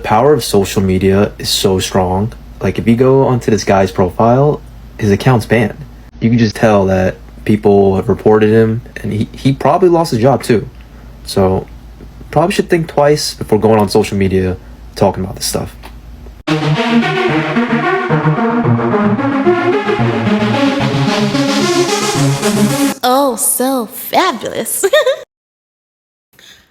power of social media is so strong. Like, if you go onto this guy's profile, his account's banned. You can just tell that people have reported him, and he probably lost his job too. So probably should think twice before going on social media talking about this stuff. Oh, so fabulous.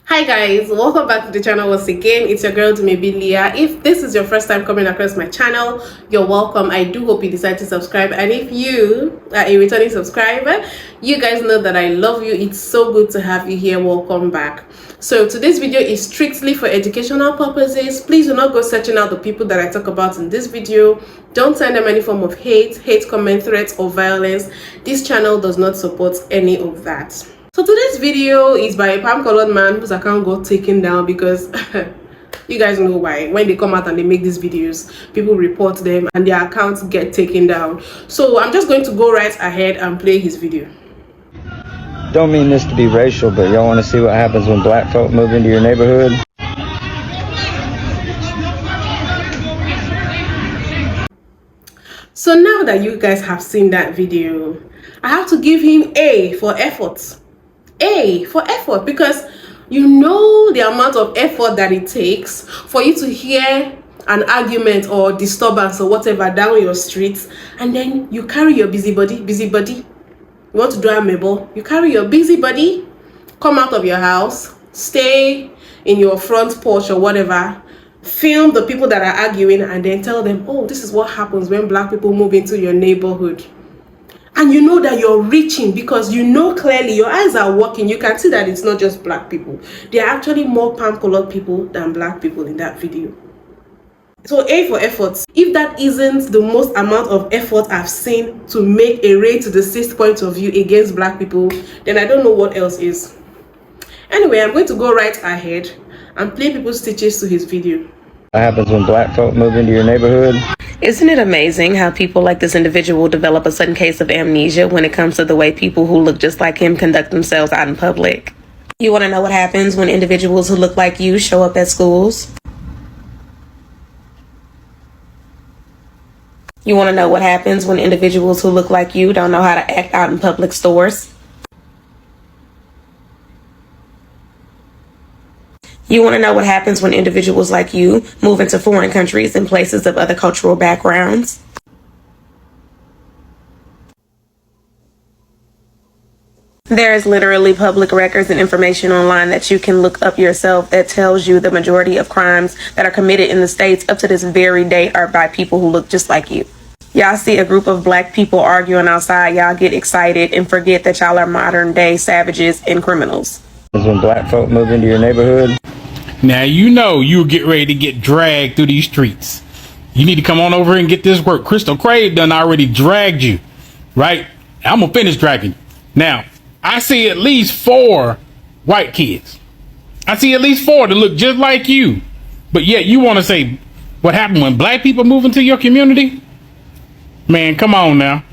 Hi guys, welcome back to the channel once again. It's your girl Dumebi. If this is your first time coming across my channel, you're welcome. I do hope you decide to subscribe, and if you are a returning subscriber, you guys know that I love you. It's so good to have you here. Welcome back. So today's video is strictly for educational purposes. Please do not go searching out the people that I talk about in this video. Don't send them any form of hate comment, threats, or violence. This channel does not support any of that. So today's video is by a palm-colored man whose account got taken down because you guys know why. When they come out and they make these videos, people report them and their accounts get taken down. So I'm just going to go right ahead and play his video. Don't mean this to be racial, but y'all want to see what happens when black folk move into your neighborhood? So now that you guys have seen that video, I have to give him A for effort. A for effort, because you know the amount of effort that it takes for you to hear an argument or disturbance or whatever down your street, and then you carry your busybody. You want to do a mebo, you carry your busybody, come out of your house, stay in your front porch or whatever, film the people that are arguing, and then tell them, oh, this is what happens when black people move into your neighborhood. And you know that you're reaching because you know clearly, your eyes are working. You can see that it's not just black people. There are actually more palm-colored people than black people in that video. So A for effort. If that isn't the most amount of effort I've seen to make a raid to the 6th point of view against black people, then I don't know what else is. Anyway, I'm going to go right ahead and play people's stitches to his video. What happens when black folk move into your neighborhood? Isn't it amazing how people like this individual develop a sudden case of amnesia when it comes to the way people who look just like him conduct themselves out in public? You want to know what happens when individuals who look like you show up at schools? You want to know what happens when individuals who look like you don't know how to act out in public stores? You want to know what happens when individuals like you move into foreign countries and places of other cultural backgrounds? There is literally public records and information online that you can look up yourself that tells you the majority of crimes that are committed in the States up to this very day are by people who look just like you. Y'all see a group of black people arguing outside, y'all get excited and forget that y'all are modern day savages and criminals. When black folk move into your neighborhood? Now you know you get ready to get dragged through these streets. You need to come on over and get this work. Crystal Crave done already dragged you, right? I'm gonna finish dragging you. Now, I see at least 4 white kids. I see at least 4 that look just like you. But yet you want to say what happened when black people move into your community? Man, come on now.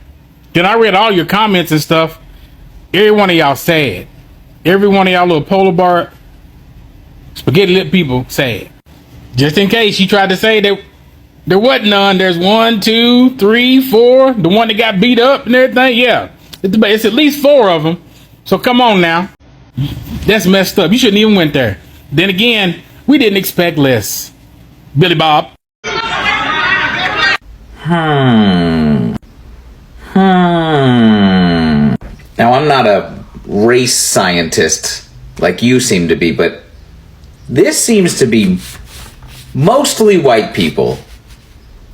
Then I read all your comments and stuff. Every one of y'all sad. Every one of y'all little polar bar spaghetti lip people sad. Just in case you tried to say that there wasn't none. There's 1, 2, 3, 4. The one that got beat up and everything. Yeah, it's at least 4 of them. So come on now. That's messed up. You shouldn't even went there. Then again, we didn't expect less. Billy Bob. Now, I'm not a race scientist like you seem to be, but this seems to be mostly white people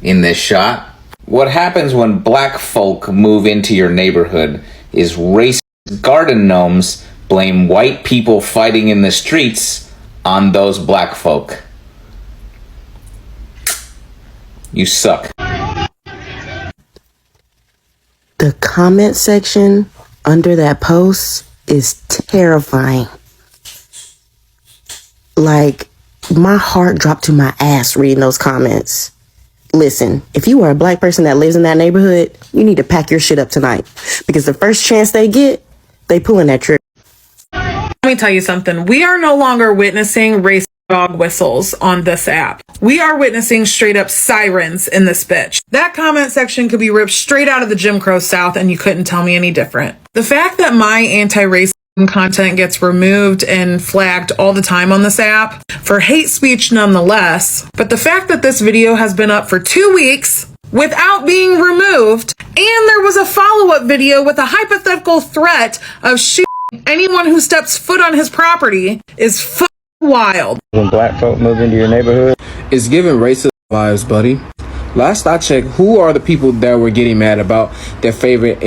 in this shot. What happens when black folk move into your neighborhood is racist garden gnomes blame white people fighting in the streets on those black folk. You suck. The comment section under that post is terrifying. Like, my heart dropped to my ass reading those comments. Listen, if you are a black person that lives in that neighborhood, you need to pack your shit up tonight. Because the first chance they get, they pulling that trigger. Let me tell you something. We are no longer witnessing race dog whistles on this app. We are witnessing straight up sirens in this bitch. That comment section could be ripped straight out of the Jim Crow South and you couldn't tell me any different. The fact that my anti-racism content gets removed and flagged all the time on this app for hate speech nonetheless, but the fact that this video has been up for 2 weeks without being removed, and there was a follow-up video with a hypothetical threat of shooting anyone who steps foot on his property is wild. When black folk move into your neighborhood, it's giving racist vibes, buddy. Last I checked, who are the people that were getting mad about their favorite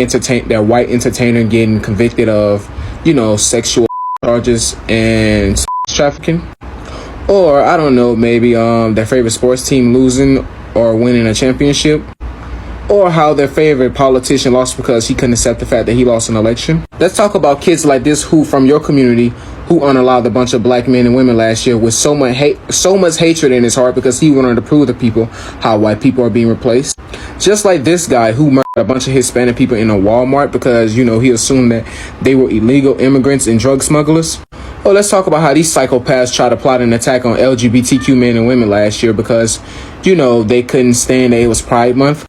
their white entertainer getting convicted of, you know, sexual charges and trafficking? Or, I don't know, maybe their favorite sports team losing or winning a championship? Or how their favorite politician lost because he couldn't accept the fact that he lost an election? Let's talk about kids like this who, from your community, who unallowed a bunch of black men and women last year with so much hatred in his heart because he wanted to prove to people how white people are being replaced. Just like this guy who murdered a bunch of Hispanic people in a Walmart because, you know, he assumed that they were illegal immigrants and drug smugglers. Or let's talk about how these psychopaths tried to plot an attack on LGBTQ men and women last year because, you know, they couldn't stand that it was Pride Month.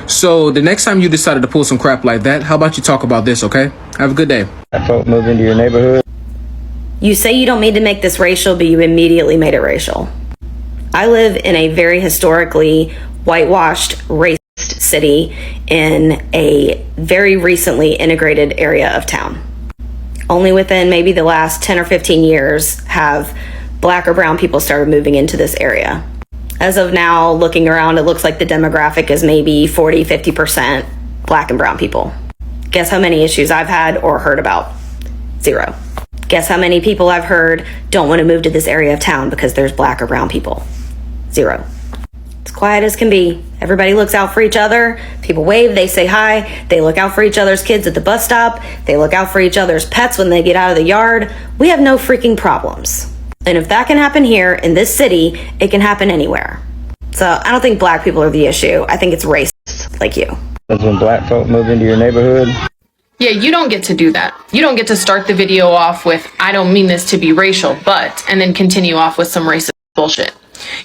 So the next time you decided to pull some crap like that, how about you talk about this, okay? Have a good day. black folk move into your neighborhood. You say you don't mean to make this racial, but you immediately made it racial. I live in a very historically whitewashed, racist city in a very recently integrated area of town. Only within maybe the last 10 or 15 years have black or brown people started moving into this area. As of now, looking around, it looks like the demographic is maybe 40-50% black and brown people. Guess how many issues I've had or heard about? 0. Guess how many people I've heard don't want to move to this area of town because there's black or brown people? 0. It's quiet as can be. Everybody looks out for each other. People wave, they say hi. They look out for each other's kids at the bus stop. They look out for each other's pets when they get out of the yard. We have no freaking problems. And if that can happen here in this city, it can happen anywhere. So I don't think black people are the issue. I think it's racist like you. That's when black folk move into your neighborhood. Yeah, you don't get to do that. You don't get to start the video off with, I don't mean this to be racial, but, and then continue off with some racist bullshit.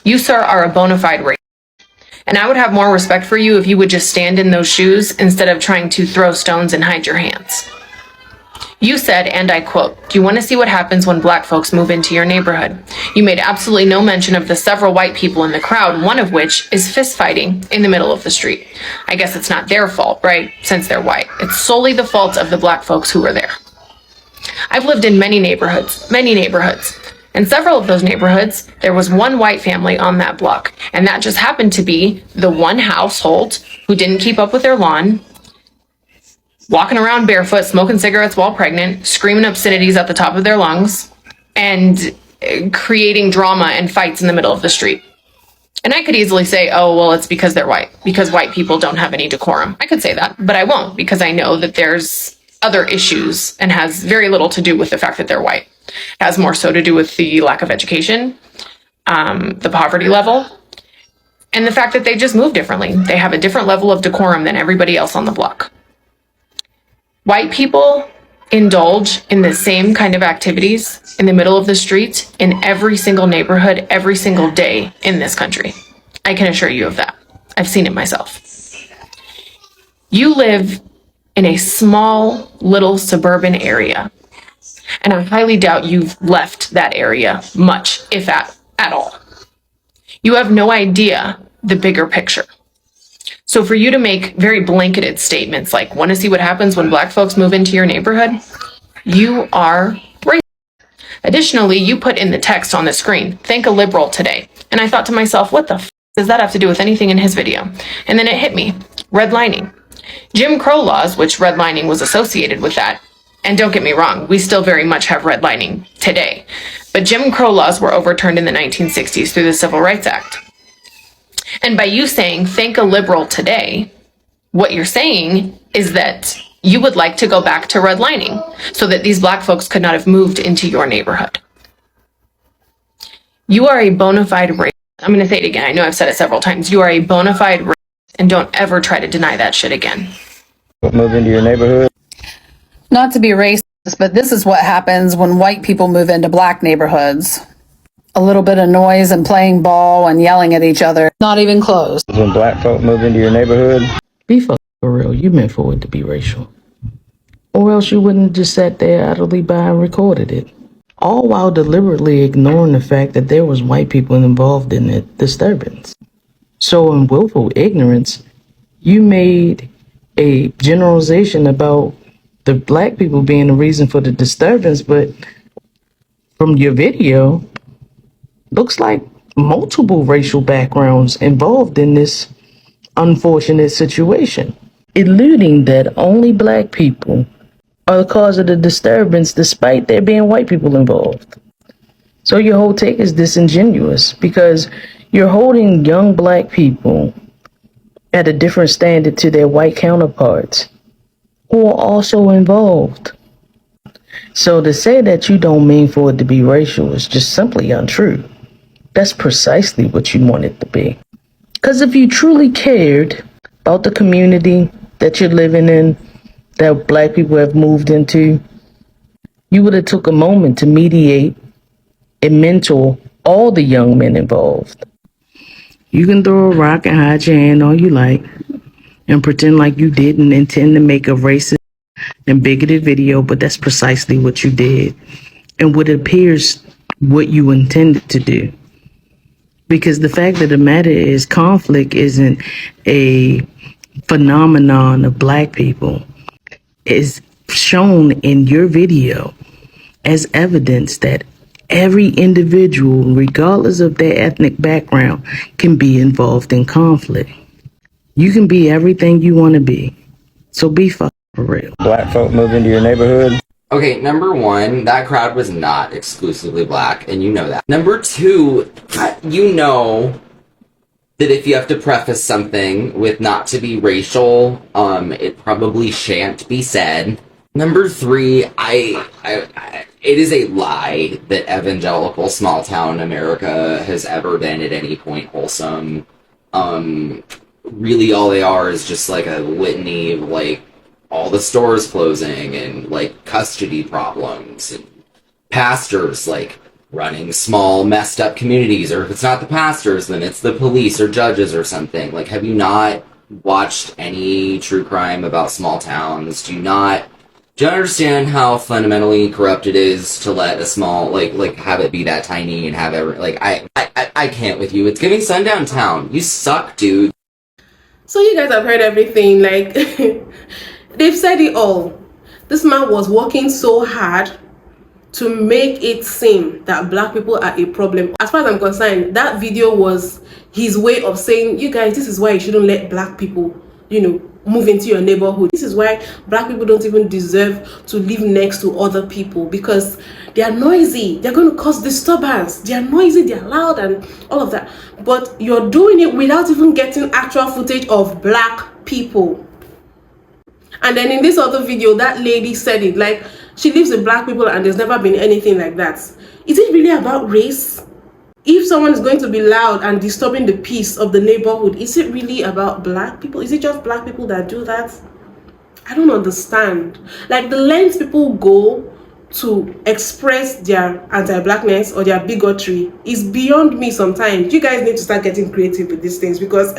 You, sir, are a bona fide racist. And I would have more respect for you if you would just stand in those shoes instead of trying to throw stones and hide your hands. You said, and I quote, "Do you want to see what happens when black folks move into your neighborhood?" You made absolutely no mention of the several white people in the crowd, one of which is fist fighting in the middle of the street. I guess it's not their fault, right? Since they're white. It's solely the fault of the black folks who were there. I've lived in many neighborhoods. And several of those neighborhoods, there was one white family on that block. And that just happened to be the one household who didn't keep up with their lawn, walking around barefoot, smoking cigarettes while pregnant, screaming obscenities at the top of their lungs, and creating drama and fights in the middle of the street. And I could easily say, oh, well, it's because they're white, because white people don't have any decorum. I could say that, but I won't, because I know that there's other issues and has very little to do with the fact that they're white. It has more so to do with the lack of education, the poverty level, and the fact that they just move differently. They have a different level of decorum than everybody else on the block. White people indulge in the same kind of activities in the middle of the street in every single neighborhood, every single day in this country. I can assure you of that. I've seen it myself. You live in a small, little suburban area, and I highly doubt you've left that area much, if at all. You have no idea the bigger picture. So for you to make very blanketed statements like, want to see what happens when black folks move into your neighborhood? You are racist. Additionally, you put in the text on the screen, thank a liberal today. And I thought to myself, what the f does that have to do with anything in his video? And then it hit me, redlining. Jim Crow laws, which redlining was associated with that, and don't get me wrong, we still very much have redlining today. But Jim Crow laws were overturned in the 1960s through the Civil Rights Act. And by you saying, thank a liberal today, what you're saying is that you would like to go back to redlining so that these black folks could not have moved into your neighborhood. You are a bona fide racist. I'm going to say it again. I know I've said it several times. You are a bona fide racist, and don't ever try to deny that shit again. Move into your neighborhood. Not to be racist, but this is what happens when white people move into black neighborhoods. a little bit of noise and playing ball and yelling at each other. Not even close. When black folk move into your neighborhood, Be for real, you meant for it to be racial. Or else you wouldn't just sat there idly by and recorded it. All while deliberately ignoring the fact that there was white people involved in the disturbance. So in willful ignorance, you made a generalization about the black people being the reason for the disturbance, but from your video, looks like multiple racial backgrounds involved in this unfortunate situation, eluding that only black people are the cause of the disturbance despite there being white people involved. So your whole take is disingenuous because you're holding young black people at a different standard to their white counterparts who are also involved. So to say that you don't mean for it to be racial is just simply untrue. That's precisely what you want it to be. Because if you truly cared about the community that you're living in, that black people have moved into, you would have took a moment to mediate and mentor all the young men involved. You can throw a rock and hide your hand all you like and pretend like you didn't intend to make a racist and bigoted video, but that's precisely what you did and what appears what you intended to do. Because the fact of the matter is conflict isn't a phenomenon of black people. It's shown in your video as evidence that every individual, regardless of their ethnic background, can be involved in conflict. You can be everything you want to be. So be for real. black folk move into your neighborhood. Okay, number one, that crowd was not exclusively black, and you know that. Number two, you know that if you have to preface something with not to be racial, it probably shan't be said. Number three, it is a lie that evangelical small town America has ever been at any point wholesome. Really all they are is just like a litany of like all the stores closing and like custody problems and pastors like running small messed up communities, or if it's not the pastors then it's the police or judges or something. Like, have you not watched any true crime about small towns? Do you understand how fundamentally corrupt it is to let a small like have it be that tiny and have I can't with you. It's giving Sundown Town. You suck, dude. So you guys have heard everything. Like they've said it all. This man was working so hard to make it seem that black people are a problem. As far as I'm concerned, that video was his way of saying, you guys, this is why you shouldn't let black people, move into your neighborhood. This is why black people don't even deserve to live next to other people, because they are noisy. They're going to cause disturbance. They are noisy, they are loud and all of that. But you're doing it without even getting actual footage of black people. And then in this other video, that lady said it, like, she lives with black people and there's never been anything like that. Is it really about race? If someone is going to be loud and disturbing the peace of the neighborhood, is it really about black people? Is it just black people that do that? I don't understand. Like, the lengths people go to express their anti-blackness or their bigotry is beyond me sometimes. You guys need to start getting creative with these things, because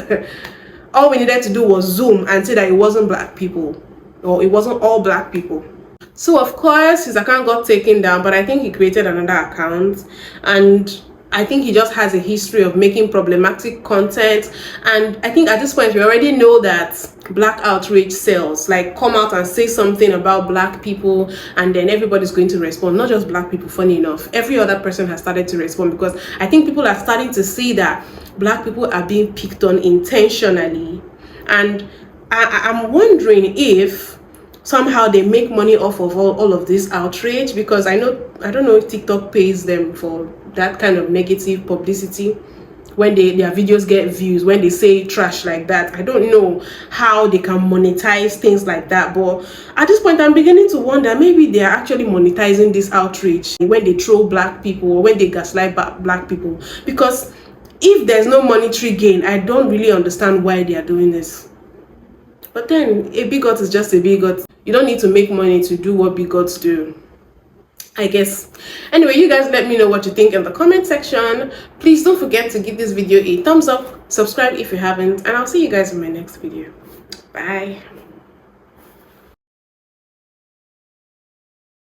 all we needed to do was zoom and say that it wasn't black people, or it wasn't all black people. So of course his account got taken down, but I think he created another account, and I think he just has a history of making problematic content. And I think at this point we already know that black outrage sells. Like, come out and say something about black people and then everybody's going to respond. Not just black people, funny enough, every other person has started to respond, because I think people are starting to see that black people are being picked on intentionally. And I'm wondering if somehow they make money off of all of this outrage, because I don't know if TikTok pays them for that kind of negative publicity when their videos get views, when they say trash like that. I don't know how they can monetize things like that, but at this point I'm beginning to wonder, maybe they are actually monetizing this outrage when they troll black people or when they gaslight black people. Because if there's no monetary gain, I don't really understand why they are doing this. But then a bigot is just a bigot. You don't need to make money to do what bigots do. I guess. Anyway, you guys let me know what you think in the comment section. Please don't forget to give this video a thumbs up, subscribe if you haven't, and I'll see you guys in my next video. Bye.